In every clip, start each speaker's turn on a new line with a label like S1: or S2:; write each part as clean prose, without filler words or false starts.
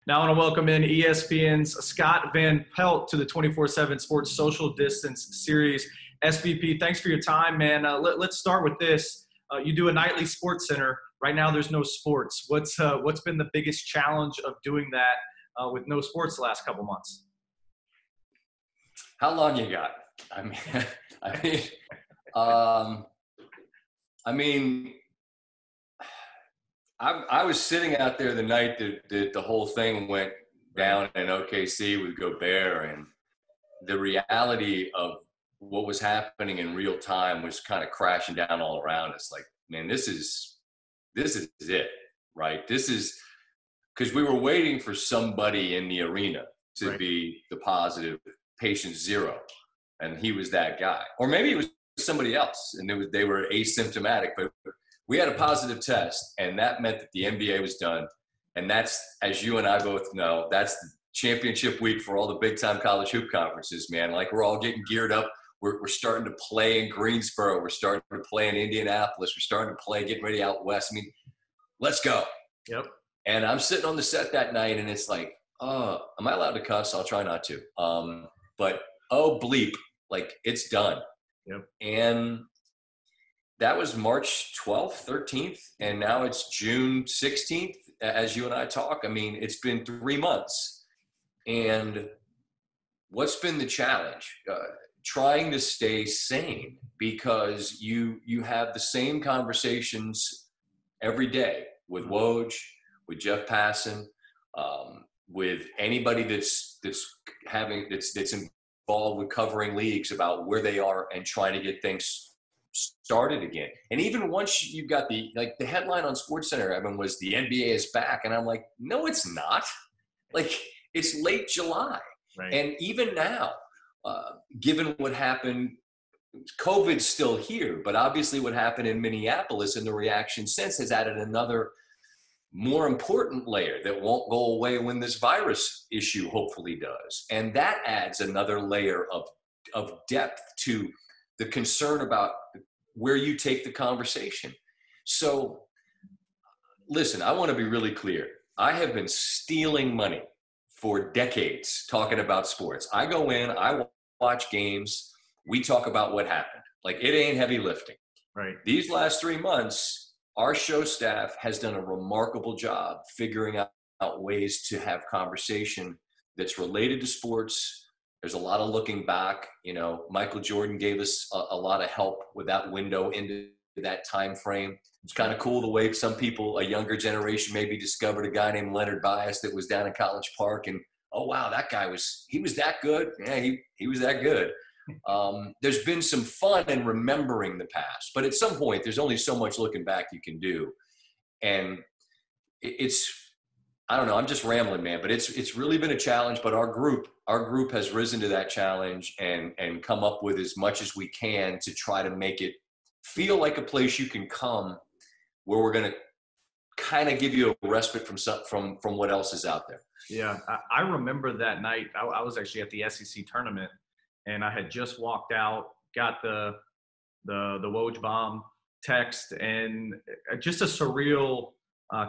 S1: Now I want to welcome in ESPN's Scott Van Pelt to the 24/7 Sports Social Distance Series. SVP, thanks for your time, man. Let's start with this. You do a nightly sports center. Right now there's no sports. What's been the biggest challenge of doing that with no sports the last couple months?
S2: How long you got? I mean, I mean, um, I mean, I was sitting out there the night that the whole thing went down in OKC with Gobert, and the reality of what was happening in real time was kind of crashing down all around us. Like, man, this is it, right? This is because we were waiting for somebody in the arena to be the positive patient zero, and he was that guy, or maybe it was somebody else, and they were asymptomatic, but we had a positive test, and that meant that the NBA was done. And that's, as you and I both know, that's the championship week for all the big-time college hoop conferences, man. Like, we're all getting geared up. We're starting to play in Greensboro. We're starting to play in Indianapolis. We're starting to play, getting ready out west. I mean, let's go.
S1: Yep.
S2: And I'm sitting on the set that night, and it's like, oh, am I allowed to cuss? I'll try not to. But, oh, bleep, like, it's done.
S1: Yep.
S2: And that was March 12th, 13th, and now it's June 16th as you and I talk. I mean, it's been 3 months. And what's been the challenge? Trying to stay sane, because you have the same conversations every day with Woj, with Jeff Passan, with anybody that's involved with covering leagues about where they are and trying to get things started again. And even once you've got the headline on SportsCenter, Evan, was the NBA is back. And I'm like, no, it's not. Like, it's late July.
S1: Right.
S2: And even now, given what happened, COVID's still here, but obviously what happened in Minneapolis and the reaction since has added another more important layer that won't go away when this virus issue hopefully does. And that adds another layer of depth to the concern about where you take the conversation. So listen, I want to be really clear. I have been stealing money for decades talking about sports. I go in, I watch games, we talk about what happened. Like, it ain't heavy lifting.
S1: Right.
S2: These last 3 months, our show staff has done a remarkable job figuring out ways to have conversation that's related to sports. There's a lot of looking back. You know, Michael Jordan gave us a lot of help with that window into that time frame. It's kind of cool the way some people, a younger generation, maybe discovered a guy named Leonard Bias that was down in College Park, and oh wow, that guy was that good. Yeah, he was that good. There's been some fun in remembering the past, but at some point, there's only so much looking back you can do, and I don't know, I'm just rambling, man, but it's really been a challenge. But our group has risen to that challenge and come up with as much as we can to try to make it feel like a place you can come, where we're going to kind of give you a respite from what else is out there.
S1: Yeah, I remember that night. I was actually at the SEC tournament, and I had just walked out, got the Woj bomb text, and just a surreal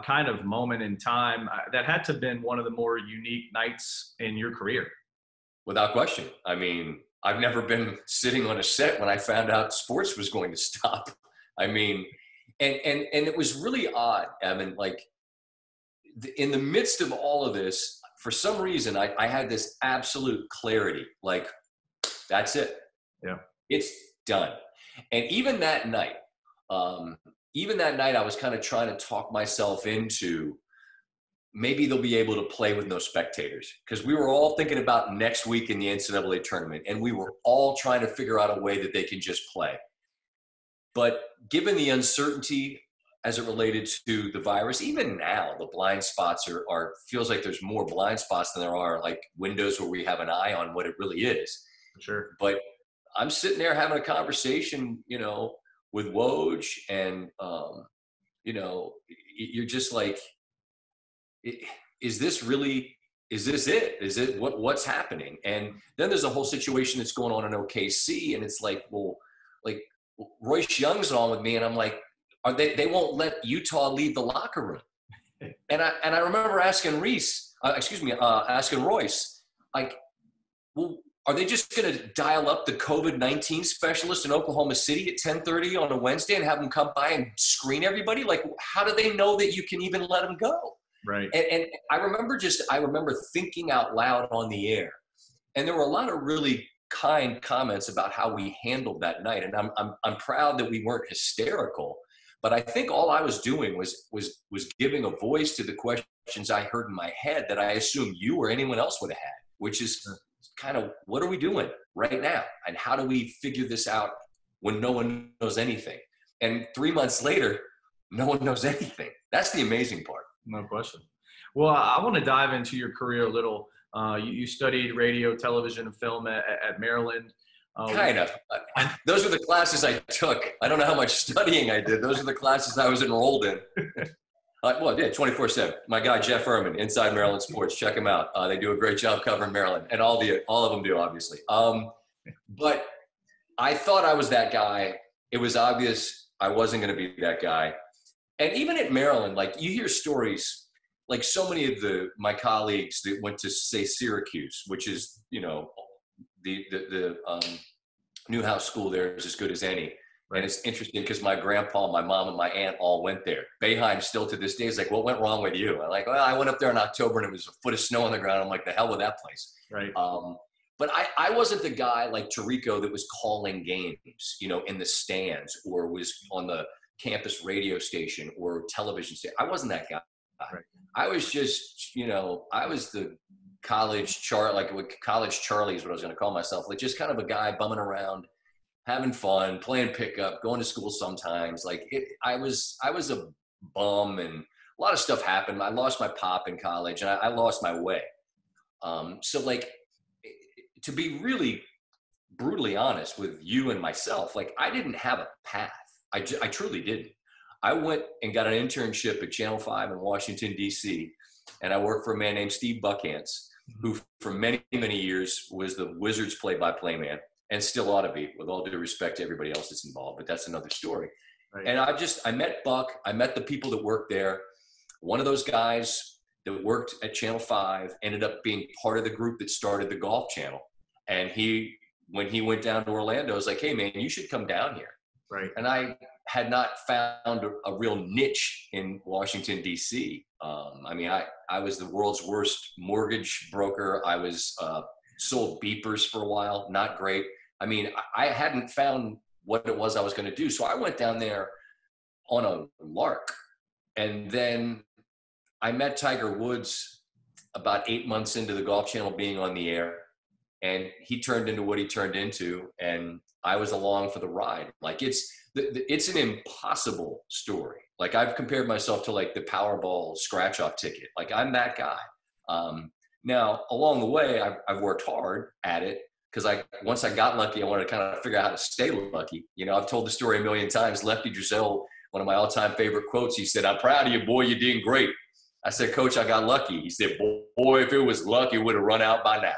S1: kind of moment in time that had to have been one of the more unique nights in your career.
S2: Without question. I mean, I've never been sitting on a set when I found out sports was going to stop. I mean, and it was really odd, Evan, like in the midst of all of this, for some reason, I had this absolute clarity, like, that's it.
S1: Yeah.
S2: It's done. And even that night, I was kind of trying to talk myself into maybe they'll be able to play with no spectators, because we were all thinking about next week in the NCAA tournament, and we were all trying to figure out a way that they can just play. But given the uncertainty as it related to the virus, even now the blind spots are feels like there's more blind spots than there are like windows where we have an eye on what it really is.
S1: Sure.
S2: But I'm sitting there having a conversation, you know, with Woj, and you know, you're just like, is this it? Is it what's happening? And then there's a whole situation that's going on in OKC, and it's like, well, like Royce Young's on with me, and I'm like, they won't let Utah leave the locker room. And I remember asking Reese, asking Royce, like, well, are they just going to dial up the COVID-19 specialist in Oklahoma City at 10:30 on a Wednesday and have them come by and screen everybody? Like, how do they know that you can even let them go?
S1: Right.
S2: And I remember thinking out loud on the air, and there were a lot of really kind comments about how we handled that night. And I'm proud that we weren't hysterical, but I think all I was doing was giving a voice to the questions I heard in my head that I assumed you or anyone else would have had, which is kind of, what are we doing right now? And how do we figure this out when no one knows anything? And 3 months later, no one knows anything. That's the amazing part.
S1: No question. Well, I want to dive into your career a little. You studied radio, television, and film at Maryland.
S2: Kind of. Those were the classes I took. I don't know how much studying I did. Those are the classes I was enrolled in. 24/7. My guy, Jeff Ehrman, Inside Maryland Sports. Check him out. They do a great job covering Maryland. And all of them do, obviously. But I thought I was that guy. It was obvious I wasn't going to be that guy. And even at Maryland, like, you hear stories, like so many of my colleagues that went to, say, Syracuse, which is, the Newhouse school there is as good as any. Right. And it's interesting because my grandpa, my mom, and my aunt all went there. Boeheim still to this day is like, what went wrong with you? I'm like, well, I went up there in October and it was a foot of snow on the ground. I'm like, the hell with that place.
S1: Right.
S2: But I wasn't the guy like Tirico that was calling games, in the stands, or was on the campus radio station or television station. I wasn't that guy. Right. I was just, I was the college Charlie is what I was going to call myself. Like, just kind of a guy bumming around, having fun, playing pickup, going to school sometimes. Like, I was a bum, and a lot of stuff happened. I lost my pop in college, and I lost my way. So, like, to be really brutally honest with you and myself, like, I didn't have a path. I truly didn't. I went and got an internship at Channel 5 in Washington, D.C., and I worked for a man named Steve Buckhantz, who for many, many years was the Wizards play-by-play man, and still ought to be, with all due respect to everybody else that's involved, but that's another story. Right. And I met Buck. I met the people that worked there. One of those guys that worked at Channel 5 ended up being part of the group that started the Golf Channel. And when he went down to Orlando, I was like, hey, man, you should come down here. Right. And I had not found a real niche in Washington, D.C. I was the world's worst mortgage broker. I was sold beepers for a while. Not great. I hadn't found what it was I was going to do. So I went down there on a lark. And then I met Tiger Woods about 8 months into the Golf Channel being on the air. And he turned into what he turned into. And I was along for the ride. Like, it's an impossible story. Like, I've compared myself to like the Powerball scratch-off ticket. Like, I'm that guy. Now, along the way, I've worked hard at it, because once I got lucky, I wanted to kind of figure out how to stay lucky. I've told the story a million times. Lefty Driesell, one of my all-time favorite quotes, he said, "I'm proud of you, boy. You're doing great." I said, "Coach, I got lucky." He said, "Boy, if it was luck, it would have run out by now."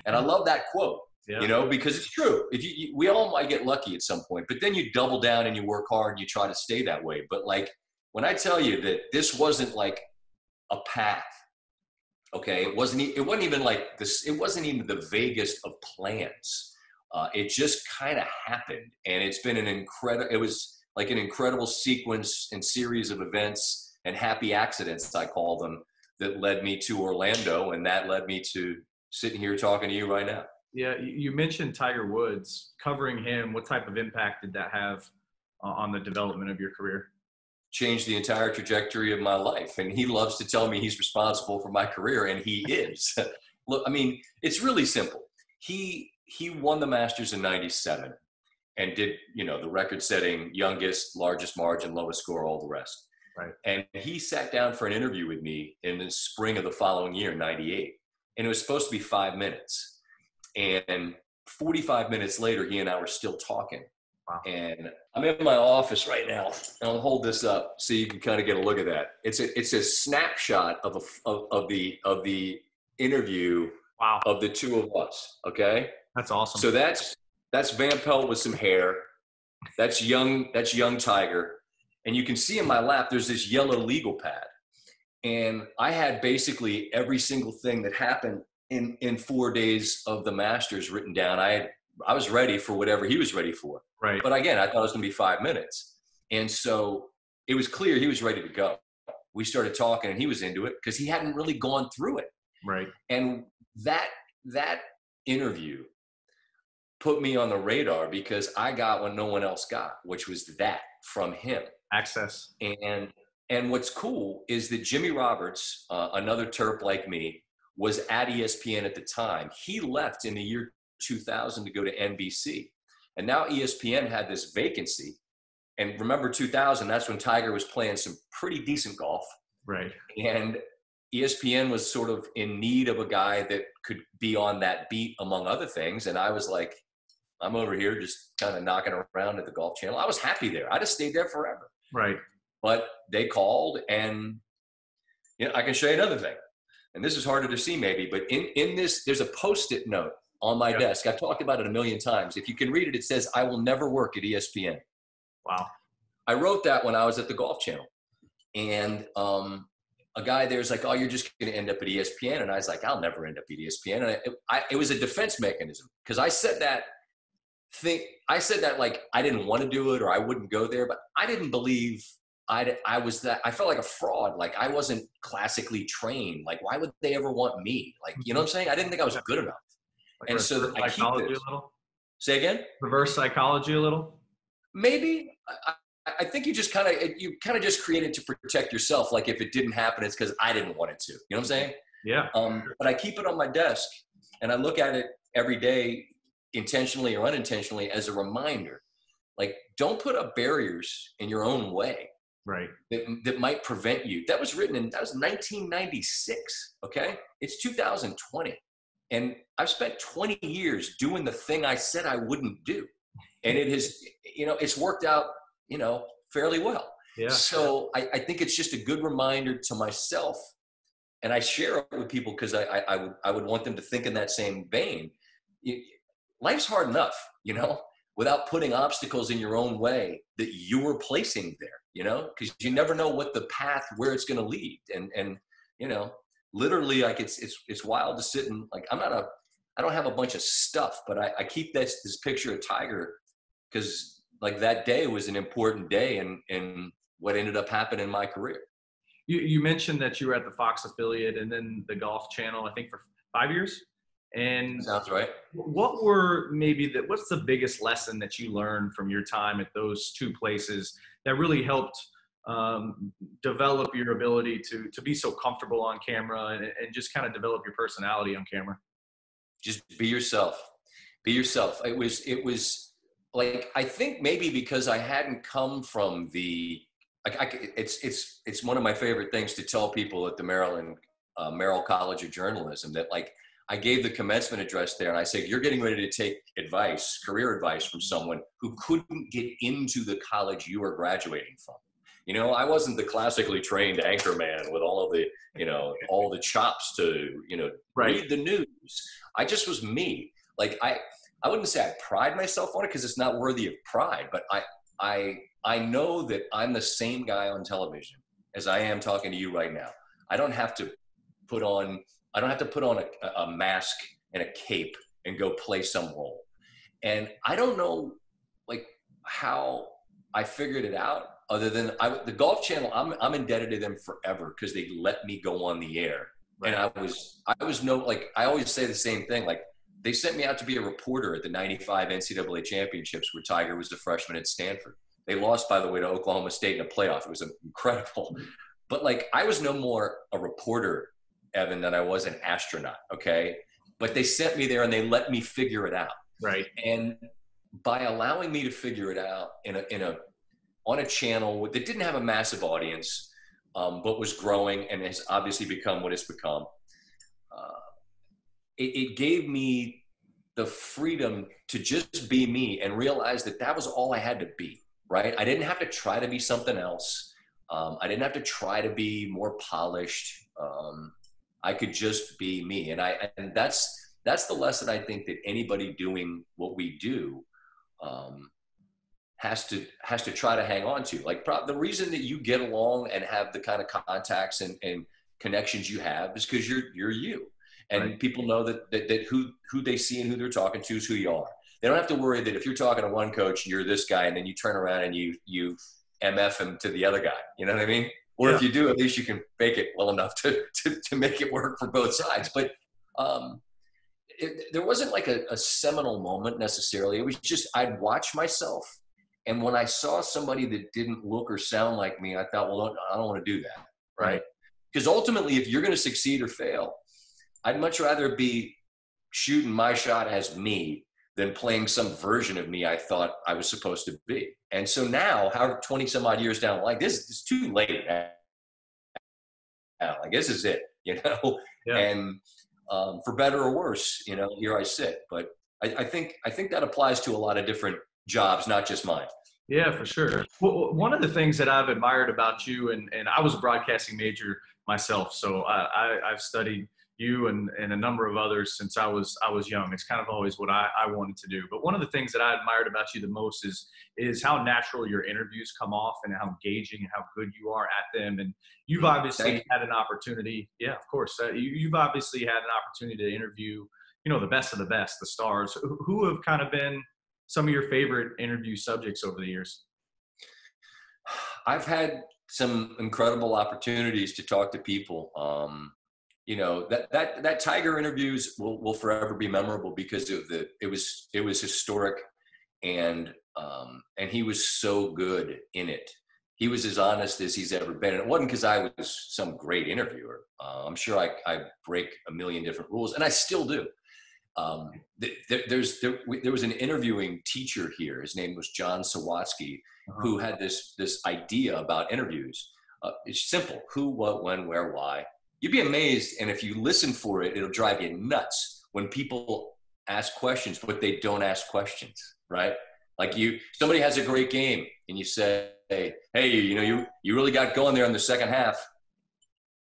S2: And I love that quote. Yeah. Because it's true. We all might get lucky at some point, but then you double down and you work hard and you try to stay that way. But like, when I tell you that this wasn't like a path, okay, it wasn't even like this. It wasn't even the vaguest of plans. It just kind of happened, and it's been it was like an incredible sequence and series of events and happy accidents, I call them, that led me to Orlando, and that led me to sitting here talking to you right now.
S1: Yeah, you mentioned Tiger Woods. Covering him, what type of impact did that have on the development of your career?
S2: Changed the entire trajectory of my life. And he loves to tell me he's responsible for my career, and he is. Look, it's really simple. He won the Masters in '97 and did, the record-setting, youngest, largest margin, lowest score, all the rest. Right. And he sat down for an interview with me in the spring of the following year, '98. And it was supposed to be 5 minutes. And 45 minutes later, he and I were still talking. Wow. And I'm in my office right now. I'll hold this up so you can kind of get a look at that. It's a snapshot of the interview. Wow. Of the two of us. Okay.
S1: That's awesome.
S2: So that's Van Pelt with some hair. That's young Tiger. And you can see in my lap, there's this yellow legal pad. And I had basically every single thing that happened in 4 days of the Masters written down. I was ready for whatever he was ready for.
S1: Right.
S2: But again, I thought it was going to be 5 minutes. And so it was clear he was ready to go. We started talking and he was into it because he hadn't really gone through it.
S1: Right.
S2: And that interview put me on the radar because I got what no one else got, which was that from him.
S1: Access.
S2: And what's cool is that Jimmy Roberts, another Terp like me, was at ESPN at the time. He left in the year 2000 to go to NBC. And now ESPN had this vacancy. And remember 2000, that's when Tiger was playing some pretty decent golf.
S1: Right.
S2: And ESPN was sort of in need of a guy that could be on that beat, among other things. And I was like, I'm over here just kind of knocking around at the Golf Channel. I was happy there. I just stayed there forever.
S1: Right.
S2: But they called, and I can show you another thing. And this is harder to see maybe, but in this, there's a Post-it note on my desk. I've talked about it a million times. If you can read it, it says, "I will never work at ESPN."
S1: Wow. I
S2: wrote that when I was at the Golf Channel. And a guy there's like, "Oh, you're just going to end up at ESPN." And I was like, "I'll never end up at ESPN." And it was a defense mechanism because I said that like I didn't want to do it or I wouldn't go there, but I didn't believe I was that. I felt like a fraud. Like I wasn't classically trained. Like why would they ever want me? Like, you know what I'm saying? I didn't think I was good enough.
S1: Like
S2: and so I keep this.
S1: A little?
S2: Say again?
S1: Reverse psychology a little?
S2: Maybe. I think you just kind of just created to protect yourself. Like if it didn't happen, it's because I didn't want it to. You know what I'm saying?
S1: Yeah.
S2: But I keep it on my desk and I look at it every day, intentionally or unintentionally, as a reminder. Like, don't put up barriers in your own way.
S1: Right.
S2: That might prevent you. That was 1996. Okay. It's 2020. And I've spent 20 years doing the thing I said I wouldn't do. And it has, it's worked out, fairly well.
S1: Yeah.
S2: So I think it's just a good reminder to myself, and I share it with people because I would want them to think in that same vein. Life's hard enough, without putting obstacles in your own way that you were placing there, because you never know what the path, where it's going to lead. And literally, like it's wild to sit and like, I don't have a bunch of stuff, but I keep this picture of Tiger because like that day was an important day and what ended up happening in my career.
S1: You mentioned that you were at the Fox affiliate and then the Golf Channel, I think for 5 years. And
S2: sounds right.
S1: What's the biggest lesson that you learned from your time at those two places that really helped develop your ability to be so comfortable on camera and just kind of develop your personality on camera?
S2: Just be yourself. Be yourself. It was like, I think maybe because I hadn't come from it's one of my favorite things to tell people at the Merrill College of Journalism that like, I gave the commencement address there and I said, you're getting ready to take advice, career advice from someone who couldn't get into the college you are graduating from. I wasn't the classically trained anchorman with all of the, all the chops to,
S1: right.
S2: read the news. I just was me. Like, I wouldn't say I pride myself on it because it's not worthy of pride, but I know that I'm the same guy on television as I am talking to you right now. I don't have to put on a mask and a cape and go play some role. And I don't know like how I figured it out other than the Golf Channel, I'm indebted to them forever because they let me go on the air. Right. And I always say the same thing. Like they sent me out to be a reporter at the 95 NCAA championships where Tiger was a freshman at Stanford. They lost, by the way, to Oklahoma State in a playoff. It was incredible. But like, I was no more a reporter, Evan, than I was an astronaut. Okay. But they sent me there and they let me figure it out.
S1: Right.
S2: And by allowing me to figure it out on a channel that didn't have a massive audience, but was growing and has obviously become what it's become, it gave me the freedom to just be me and realize that was all I had to be, right? I didn't have to try to be something else. I didn't have to try to be more polished. I could just be me. And that's the lesson I think that anybody doing what we do has to try to hang on to. Like the reason that you get along and have the kind of contacts and connections you have is because you're you. And
S1: Right.
S2: people know that who they see and who they're talking to is who you are. They don't have to worry that if you're talking to one coach, you're this guy, and then you turn around and you MF him to the other guy. You know what I mean? Or
S1: Yeah.
S2: if you do, at least you can fake it well enough to make it work for both sides. But there wasn't like a seminal moment necessarily. It was just I'd watch myself. And when I saw somebody that didn't look or sound like me, I thought, well, I don't want to do that. Right. Because ultimately, if you're going to succeed or fail, I'd much rather be shooting my shot as me than playing some version of me I thought I was supposed to be. And so now, however, 20 some odd years down the line, this is too late now. Like, this is it, you know?
S1: Yeah.
S2: And for better or worse, you know, here I sit. But I think that applies to a lot of different jobs, not just mine.
S1: Yeah, for sure. Well, one of the things that I've admired about you, and I was a broadcasting major myself, so I've studied you and a number of others since I was young. It's kind of always what I wanted to do. But one of the things that I admired about you the most is how natural your interviews come off and how engaging and how good you are at them. And you've obviously had an opportunity. Yeah, of course. You've obviously had an opportunity to interview, you know, the best of the best, the stars. Who have kind of been some of your favorite interview subjects over the years?
S2: I've had some incredible opportunities to talk to people. You know, that Tiger interviews will forever be memorable because of it was historic, and he was so good in it. He was as honest as he's ever been. And it wasn't because I was some great interviewer. I'm sure I break a million different rules, and I still do. There was an interviewing teacher here. His name was John Sawatsky, who had this idea about interviews. It's simple: who, what, when, where, why. You'd be amazed, and if you listen for it, it'll drive you nuts when people ask questions, but they don't ask questions, right? Like somebody has a great game, and you say, "Hey, you know, you really got going there in the second half."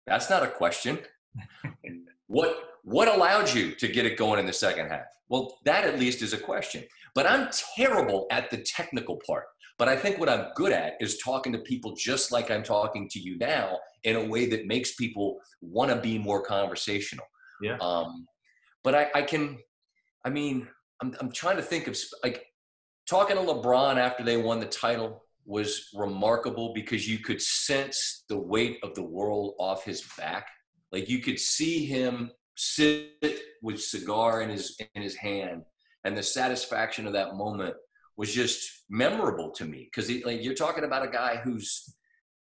S2: That's not a question. What allowed you to get it going in the second half? Well, that at least is a question. But I'm terrible at the technical part. But I think what I'm good at is talking to people just like I'm talking to you now in a way that makes people want to be more conversational.
S1: Yeah.
S2: But I'm trying to think of, like, talking to LeBron after they won the title was remarkable because you could sense the weight of the world off his back. Like, you could see him sit with cigar in his hand, and the satisfaction of that moment was just memorable to me because like, you're talking about a guy who's,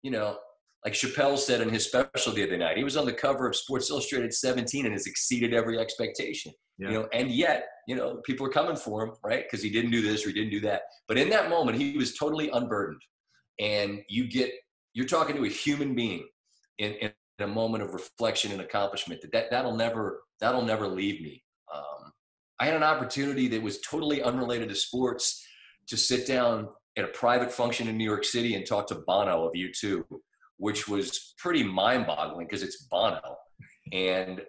S2: you know, like Chappelle said in his special the other night, he was on the cover of Sports Illustrated 17 and has exceeded every expectation.
S1: Yeah.
S2: You know, and yet, you know, people are coming for him, right? Because he didn't do this or he didn't do that. But in that moment, he was totally unburdened, and you're talking to a human being in a moment of reflection and accomplishment that'll never leave me. I had an opportunity that was totally unrelated to sports to sit down at a private function in New York City and talk to Bono of U2, which was pretty mind-boggling because it's Bono. And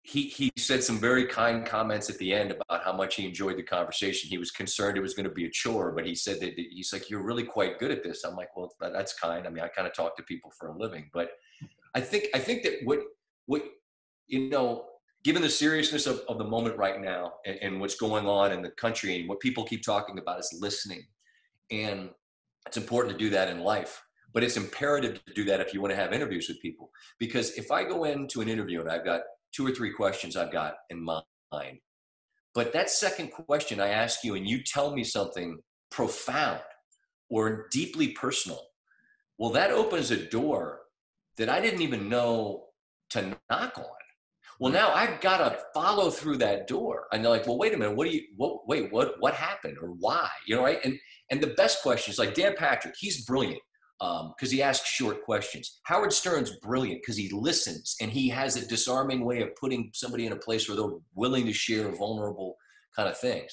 S2: he said some very kind comments at the end about how much he enjoyed the conversation. He was concerned it was going to be a chore, but he said that he's like, "You're really quite good at this." I'm like, "Well, that's kind. I mean, I kind of talk to people for a living." But I think that what you know, given the seriousness of the moment right now and what's going on in the country and what people keep talking about is listening. And it's important to do that in life, but it's imperative to do that if you want to have interviews with people. Because if I go into an interview and I've got 2 or 3 questions I've got in mind, but that second question I ask you and you tell me something profound or deeply personal, well, that opens a door that I didn't even know to knock on. Well, now I've got to follow through that door. And they're like, "Well, wait a minute. What happened or why?" You know, right? And the best questions, like Dan Patrick, he's brilliant because he asks short questions. Howard Stern's brilliant because he listens and he has a disarming way of putting somebody in a place where they're willing to share vulnerable kind of things.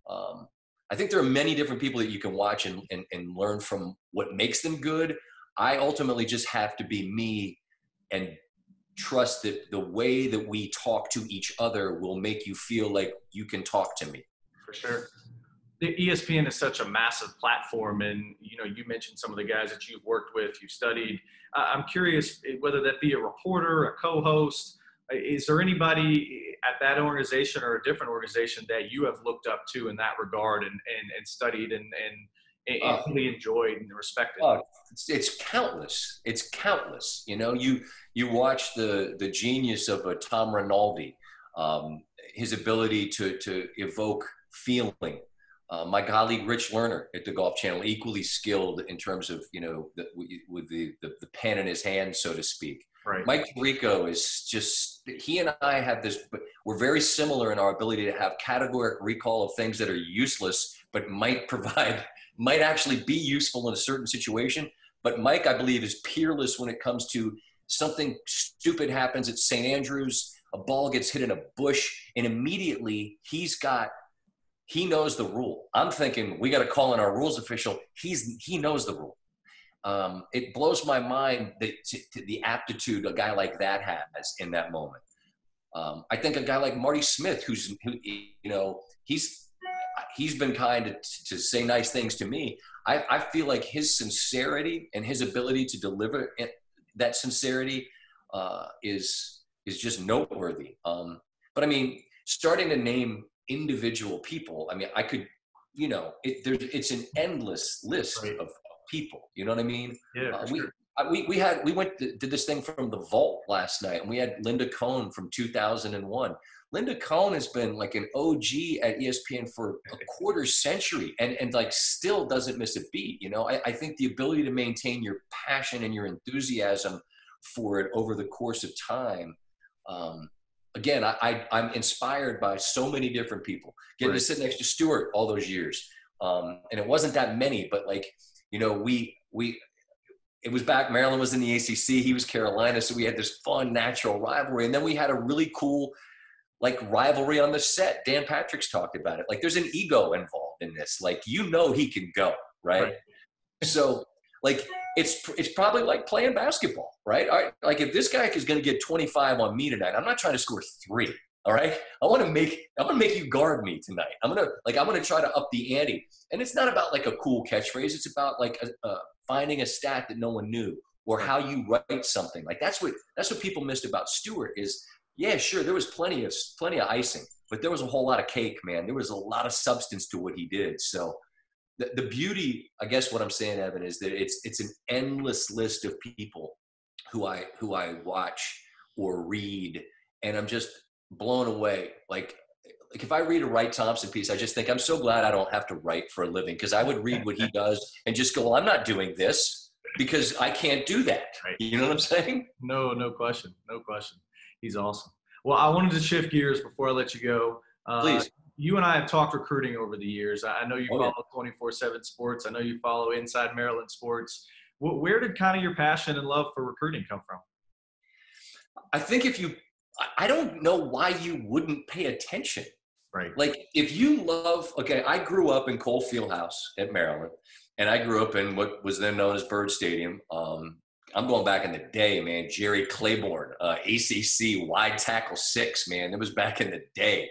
S2: I think there are many different people that you can watch and learn from what makes them good. I ultimately just have to be me and trust that the way that we talk to each other will make you feel like you can talk to me.
S1: For sure. the ESPN is such a massive platform, and you mentioned some of the guys that you've worked with, you've studied. I'm curious whether that be a reporter, a co-host. Is there anybody at that organization or a different organization that you have looked up to in that regard and studied and really enjoyed and respected?
S2: It's countless. It's countless. You watch the genius of a Tom Rinaldi, his ability to evoke feeling. My colleague Rich Lerner at the Golf Channel, equally skilled in terms of with the pen in his hand, so to speak.
S1: Right.
S2: Mike Rico is just, he and I have this, we're very similar in our ability to have categoric recall of things that are useless, but might actually be useful in a certain situation. But Mike, I believe, is peerless when it comes to something stupid happens at St. Andrews, a ball gets hit in a bush, and immediately he knows the rule. I'm thinking, we got to call in our rules official. He knows the rule. It blows my mind the aptitude a guy like that has in that moment. I think a guy like Marty Smith, who he's been kind to say nice things to me. I feel like his sincerity and his ability to deliver that sincerity is just noteworthy. But I mean, starting to name individial people, I mean, I could, it's an endless list of people. You know what I mean?
S1: Yeah. Sure.
S2: We did this thing from the vault last night, and we had Linda Cohen from 2001. Linda Cohen has been like an OG at ESPN for a quarter century and like still doesn't miss a beat. I think the ability to maintain your passion and your enthusiasm for it over the course of time. Again, I'm inspired by so many different people. Getting to sit next to Stewart all those years. And it wasn't that many, but like, it was back, Maryland was in the ACC, he was Carolina, so we had this fun, natural rivalry. And then we had a really cool, like, rivalry on the set. Dan Patrick's talked about it. Like, there's an ego involved in this. Like, he can go, right? So, like, it's probably like playing basketball, right? All right? Like, if this guy is going to get 25 on me tonight, I'm not trying to score 3. All right. I want to make you guard me tonight. I'm going to try to up the ante. And it's not about like a cool catchphrase. It's about like finding a stat that no one knew, or how you write something. Like that's what people missed about Stewart is, yeah, sure, there was plenty of icing, but there was a whole lot of cake, man. There was a lot of substance to what he did. So the beauty, I guess what I'm saying, Evan, is that it's an endless list of people who I watch or read, and I'm just blown away. Like if I read a Wright Thompson piece, I just think I'm so glad I don't have to write for a living, because I would read what he does and just go, well, I'm not doing this because I can't do that.
S1: Right.
S2: You know what I'm saying?
S1: No question. He's awesome. Well, I wanted to shift gears before I let you go.
S2: Please.
S1: You and I have talked recruiting over the years. I know you follow 24/7 Sports. I know you follow Inside Maryland Sports. Where did kind of your passion and love for recruiting come from?
S2: I think I don't know why you wouldn't pay attention.
S1: Right.
S2: Like if you love, okay, I grew up in Cole Fieldhouse at Maryland, and I grew up in what was then known as Bird Stadium. I'm going back in the day, man. Jerry Claiborne, ACC wide tackle 6, man. It was back in the day.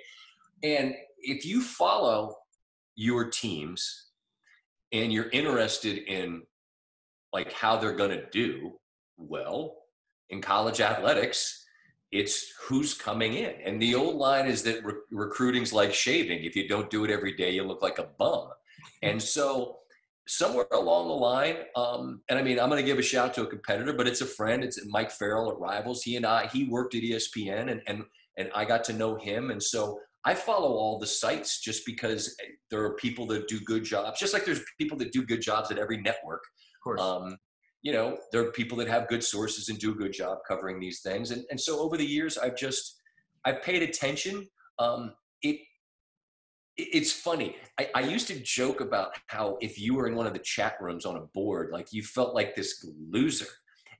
S2: And if you follow your teams and you're interested in like how they're going to do well in college athletics, it's who's coming in. And the old line is that recruiting's like shaving. If you don't do it every day, you look like a bum. And so somewhere along the line, and I mean, I'm going to give a shout to a competitor, but it's a friend. It's Mike Farrell at Rivals. He worked at ESPN, and I got to know him. And so I follow all the sites just because there are people that do good jobs, just like there's people that do good jobs at every network.
S1: Of course.
S2: There are people that have good sources and do a good job covering these things. And so over the years, I've paid attention. It's funny. I used to joke about how if you were in one of the chat rooms on a board, like you felt like this loser.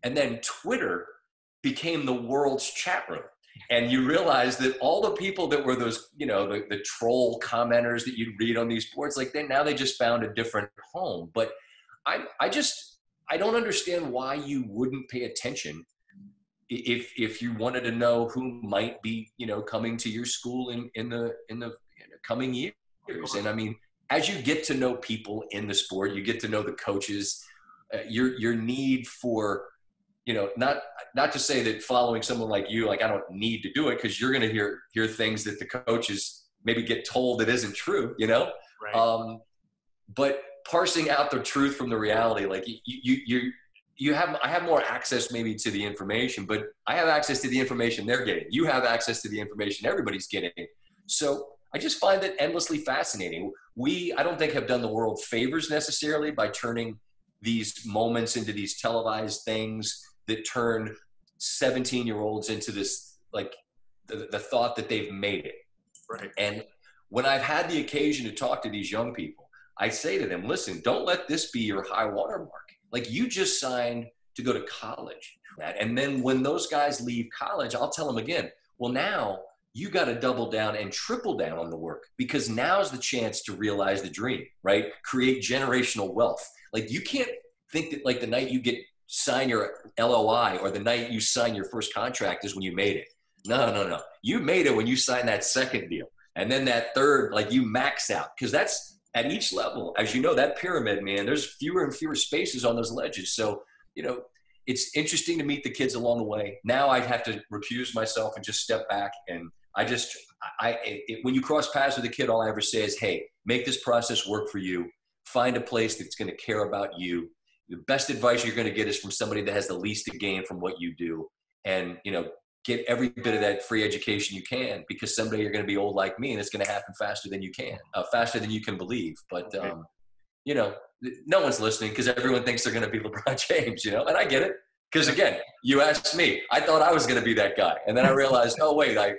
S2: And then Twitter became the world's chat room. And you realize that all the people that were those, the troll commenters that you'd read on these boards, like now they just found a different home. But I don't understand why you wouldn't pay attention if you wanted to know who might be, coming to your school in the coming years. And I mean, as you get to know people in the sport, you get to know the coaches, your need for, not to say that following someone like you, like I don't need to do it, because you're going to hear things that the coaches maybe get told that isn't true,
S1: Right.
S2: But parsing out the truth from the reality, like I have more access maybe to the information, but I have access to the information they're getting. You have access to the information everybody's getting. So I just find it endlessly fascinating. I don't think have done the world favors necessarily by turning these moments into these televised things that turn 17-year-olds into this, like the thought that they've made it.
S1: Right.
S2: And when I've had the occasion to talk to these young people, I say to them, listen, don't let this be your high watermark. Like, you just signed to go to college. And then when those guys leave college, I'll tell them again, well, now you got to double down and triple down on the work, because now's the chance to realize the dream, right? Create generational wealth. Like, you can't think that like the night you sign your LOI or the night you sign your first contract is when you made it. No. You made it when you signed that second deal. And then that third, like, you max out, because that's at each level. As you know, that pyramid, man, there's fewer and fewer spaces on those ledges. So, it's interesting to meet the kids along the way. Now I have to recuse myself and just step back. And when you cross paths with a kid, all I ever say is, hey, make this process work for you. Find a place that's going to care about you. The best advice you're going to get is from somebody that has the least to gain from what you do. And, get every bit of that free education you can, because someday you're going to be old like me, and it's going to happen faster than you can believe. But, no one's listening, because everyone thinks they're going to be LeBron James, and I get it. Because again, you asked me, I thought I was going to be that guy. And then I realized, oh, wait, I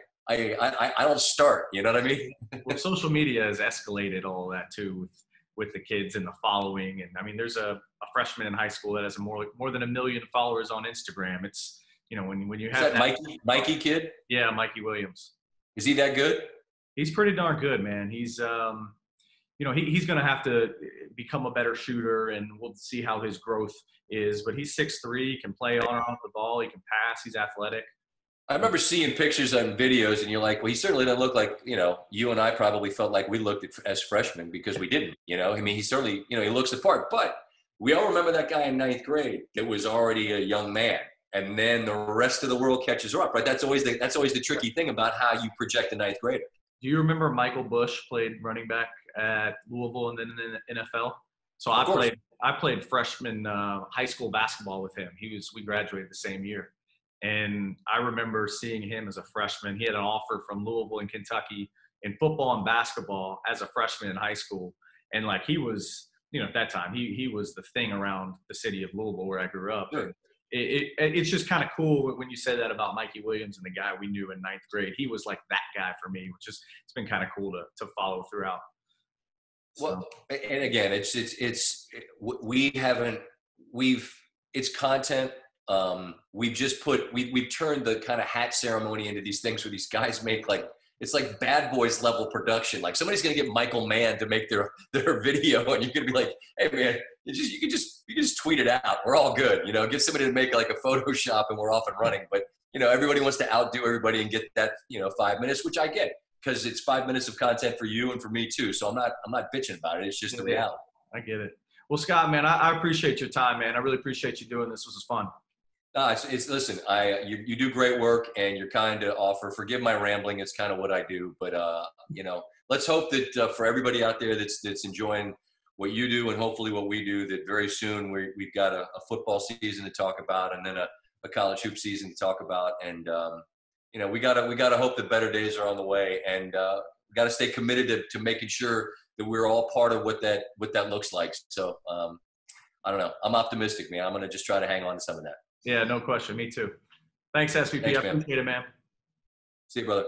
S2: don't start. You know what I mean?
S1: Well, social media has escalated all of that too, with the kids and the following. And I mean, there's a freshman in high school that has more than 1 million followers on Instagram. It's, when you have
S2: that Mikey kid?
S1: Yeah, Mikey Williams.
S2: Is he that good?
S1: He's pretty darn good, man. He's he's going to have to become a better shooter, and we'll see how his growth is. But he's 6'3", can play on and off the ball, he can pass, he's athletic.
S2: I remember seeing pictures and videos, and you're like, well, he certainly doesn't look like, you and I probably felt like we looked as freshmen, because we didn't, I mean, he certainly, he looks the part. But we all remember that guy in 9th grade that was already a young man. And then the rest of the world catches her up, right? That's always the tricky thing about how you project a 9th grader.
S1: Do you remember Michael Bush played running back at Louisville and then in the NFL? So I played freshman high school basketball with him. We graduated the same year. And I remember seeing him as a freshman. He had an offer from Louisville in Kentucky in football and basketball as a freshman in high school. And like, he was, at that time, he was the thing around the city of Louisville where I grew up.
S2: Sure.
S1: It's just kind of cool when you said that about Mikey Williams and the guy we knew in 9th grade. He was like that guy for me, which is, it's been kind of cool to follow throughout.
S2: So. Well, and again, it's content. We've turned the kind of hat ceremony into these things where these guys make it's like Bad Boys level production. Like, somebody's going to get Michael Mann to make their video, and you're going to be like, hey man, you can just tweet it out. We're all good. Get somebody to make like a Photoshop and we're off and running. But, everybody wants to outdo everybody and get that, 5 minutes, which I get, because it's 5 minutes of content for you and for me too. So I'm not bitching about it. It's just the reality.
S1: I get it. Well, Scott, man, I appreciate your time, man. I really appreciate you doing this. This was fun.
S2: Listen, you do great work, and you're kind to offer. Forgive my rambling. It's kind of what I do, but let's hope that for everybody out there that's enjoying what you do and hopefully what we do, that very soon we've got a football season to talk about, and then a college hoop season to talk about, and we gotta hope that better days are on the way, and we gotta stay committed to making sure that we're all part of what that looks like. So I don't know. I'm optimistic, man. I'm gonna just try to hang on to some of that.
S1: Yeah, no question. Me too. Thanks, SVP.
S2: Thanks,
S1: I appreciate it, man.
S2: See you, brother.